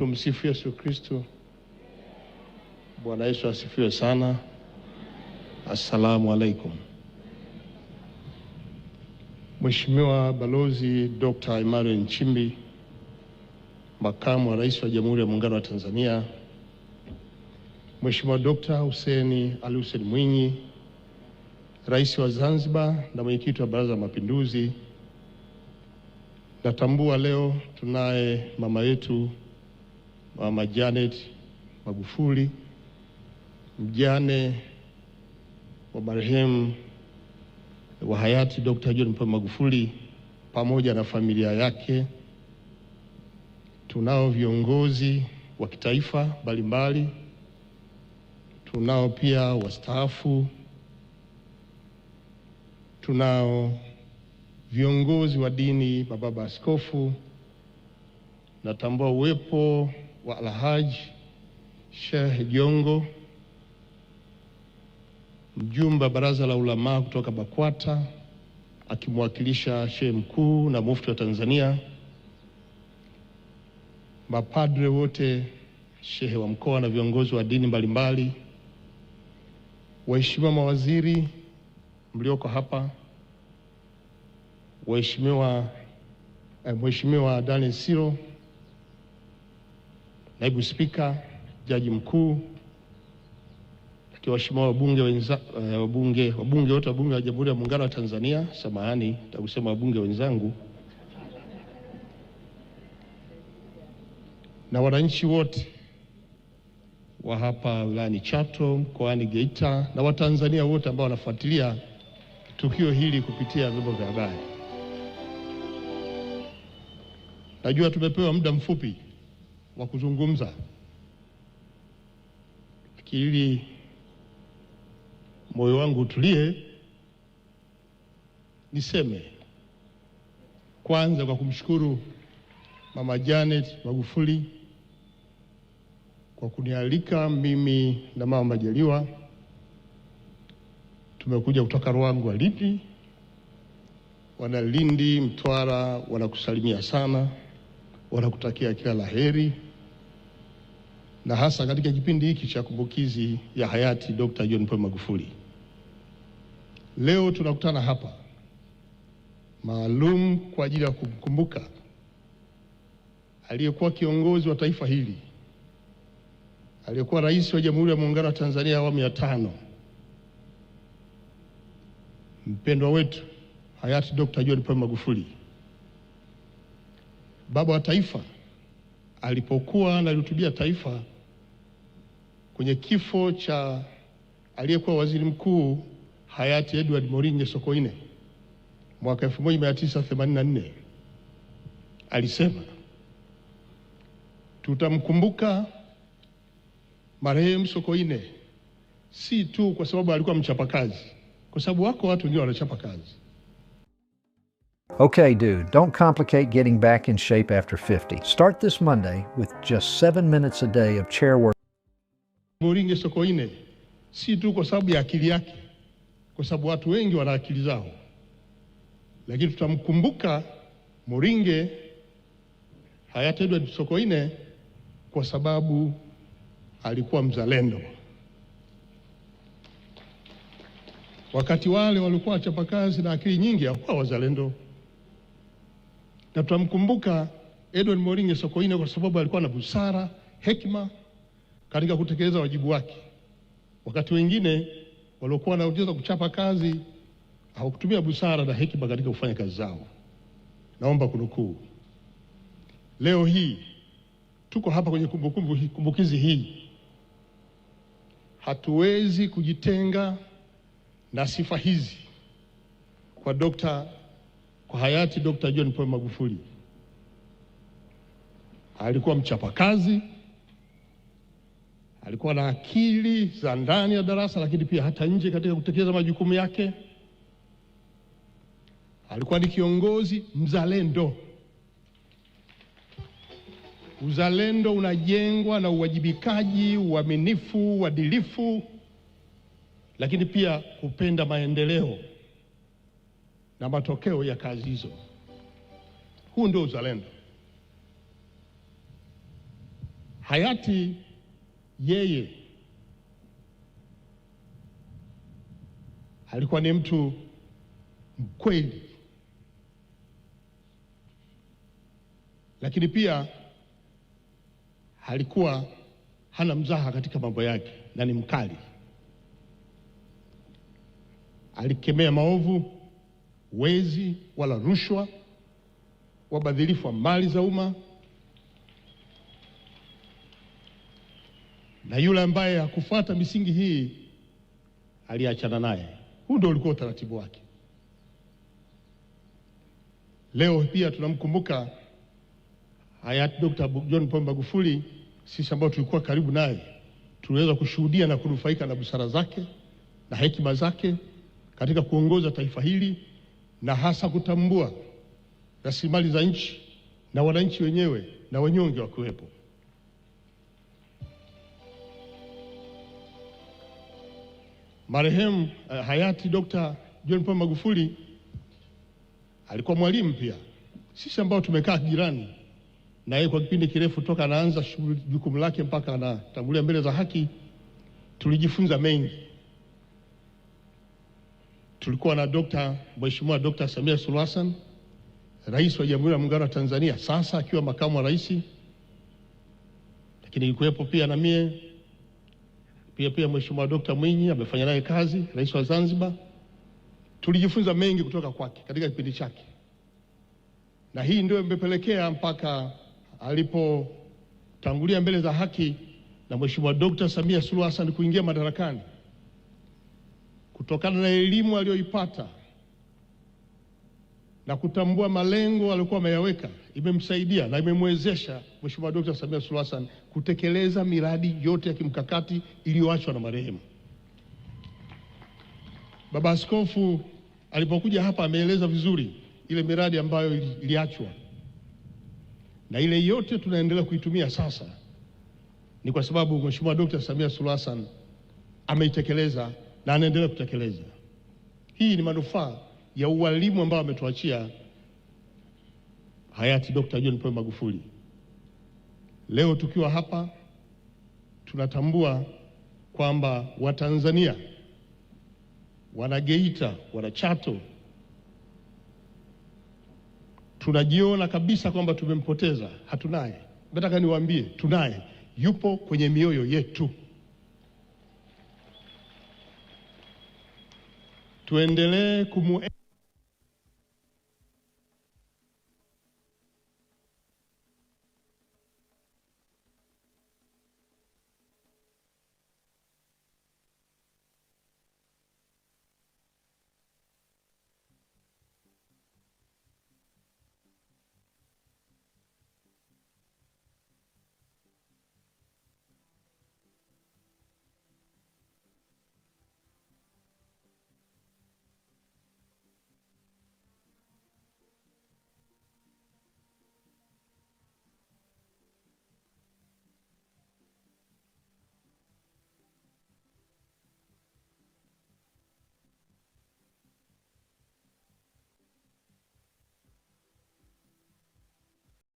Tumsifu Yesu Kristo. Bwana Yesu asifiwe sana. Assalamu alaikum. Mheshimiwa Balozi Dr. Emmanuel Nchimbi, Makamu wa Rais wa Jamhuri ya Muungano wa Tanzania, Mheshimiwa Dr. Hussein Ali Hussein Mwinyi, Rais wa Zanzibar na Mwenyekiti wa Baraza la Mapinduzi, natambua leo tunaye mama yetu Mama Janet Magufuli, mjane wa marehemu wa hayati Dr. John Pombe Magufuli pamoja na familia yake. Tunao viongozi wa kitaifa mbalimbali, tunao pia wastaafu, tunao viongozi wa dini, mababa askofu. Natambua uwepo wa Alhaji Sheikh Jongo, mjumbe wa Baraza la Ulama kutoka BAKWATA, akimwakilisha Sheikh Mkuu na Mufti wa Tanzania, mapadre wote, shehe wa mkoa na viongozi wa dini mbalimbali, waheshimiwa mawaziri mlioko hapa, Mheshimiwa Daniel Siro, Naibu Spika, Jaji Mkuu, waheshimiwa wabunge wote wabunge wa Jamhuri ya Muungano wa Tanzania, samahani nitakusema wabunge wenzangu, na wananchi wote wa hapa wilayani Chato, mkoani Geita, na Watanzania wote ambao wanafuatilia tukio hili kupitia vyombo vya habari. Najua tumepewa muda mfupi wa kuzungumza, ili moyo wangu utulie. Niseme kwanza kwa kumshukuru Mama Janet Magufuli kwa kunialika mimi na Mama Majaliwa. Tumekuja kutoka Ruangwa, Lindi, wana Lindi, Mtwara wanakusalimia sana, wanakutakia kila laheri, na hasa katika kipindi hiki cha kumbukizi ya hayati Dr. John Pombe Magufuli. Leo tunakutana hapa maalum kwa ajili ya kumkumbuka aliyekuwa kiongozi wa taifa hili, aliyekuwa rais wa Jamhuri ya Muungano wa Tanzania awamu ya 5, mpendwa wetu hayati Dr. John Pombe Magufuli, baba wa taifa, alipokuwa analihutubia taifa kwenye kifo cha aliyekuwa waziri mkuu hayati Edward Moringe Sokoine mwaka 1984, alisema tutamkumbuka marehemu Sokoine si tu kwa sababu alikuwa mchapakazi, kwa sababu wako watu ndio wanachapa kazi. Okay, dude, don't complicate getting back in shape after 50. Start this Monday with just 7 minutes a day of chair work. Moringe Sokoine si tu kwa sababu ya akili yake, kwa sababu watu wengi wana akili zao, lakini tutamkumbuka Moringe hayati Edward Sokoine kwa sababu alikuwa mzalendo. Wakati wale walikuwa wachapakazi na akili nyingi, hawakuwa wazalendo. Na tutamkumbuka Edward Moringe Sokoine kwa sababu alikuwa na busara, hekima katika kutekeleza wajibu wake. Wakati wengine waliokuwa wanaweza kuchapa kazi hawakutumia busara na hekima katika kufanya kazi zao. Naomba kunukuu. Leo hii tuko hapa kwenye kumbukizi hii. Hatuwezi kujitenga na sifa hizi kwa hayati Dr. John Pombe Magufuli. Alikuwa mchapakazi, alikuwa na akili za ndani ya darasa, lakini pia hata nje katika kutekeleza majukumu yake. Alikuwa ni kiongozi mzalendo. Uzalendo unajengwa na uwajibikaji, uaminifu, uadilifu, lakini pia kupenda maendeleo na matokeo ya kazi hizo. Huu ndio uzalendo. Hayati yeye alikuwa ni mtu mkweli, lakini pia alikuwa hana mzaha katika mambo yake na ni mkali. Alikemea maovu, wezi wala rushwa, wabadhirifu wa mali za umma, na yule ambaye hakufuata misingi hii aliachana naye. Huu ndio ulikuwa utaratibu wake. Leo pia tunamkumbuka hayati Dr. John Pombe Magufuli. Sisi ambao tulikuwa karibu naye tuliweza kushuhudia na kunufaika na busara zake na hekima zake katika kuongoza taifa hili, na hasa kutambua rasilimali za nchi na wananchi wenyewe na wanyonge wakiwepo. Marehemu hayati Dr. John Pombe Magufuli alikuwa mwalimu pia. Sisi ambao tumekaa jirani na yeye kwa kipindi kirefu toka anaanza jukumu lake mpaka anatangulia mbele za haki, tulijifunza mengi. Tulikuwa na Mheshimiwa Dr. Samia Suluhu Hassan, Rais wa Jamhuri ya Muungano wa Tanzania, sasa akiwa makamu wa rais, lakini yuko pia na mie pia Mheshimiwa Dr. Mwinyi amefanya naye kazi, Rais wa Zanzibar. Tulijifunza mengi kutoka kwake katika kipindi chake, na hii ndio imepelekea mpaka alipotangulia mbele za haki na Mheshimiwa Dr. Samia Suluhu Hassan kuingia madarakani, kutokana na elimu aliyoipata na kutambua malengo aliyokuwa ameyaweka, imemsaidia na imemwezesha Mheshimiwa Dr. Samia Suluhu Hassan kutekeleza miradi yote ya kimkakati iliyoachwa na marehemu. Baba Askofu alipokuja hapa ameeleza vizuri ile miradi ambayo iliachwa, na ile yote tunaendelea kuitumia sasa ni kwa sababu Mheshimiwa Dr. Samia Suluhu Hassan ameitekeleza na anaendelea kutekeleza. Hii ni manufaa ya ualimu ambao ametuachia hayati Dr. John Pombe Magufuli. Leo tukiwa hapa tunatambua kwamba Watanzania, Wanageita, Wanachato, tunajiona kabisa kwamba tumempoteza. Hatunaye. Nataka niwaambie tunaye, yupo kwenye mioyo yetu. Tuendelee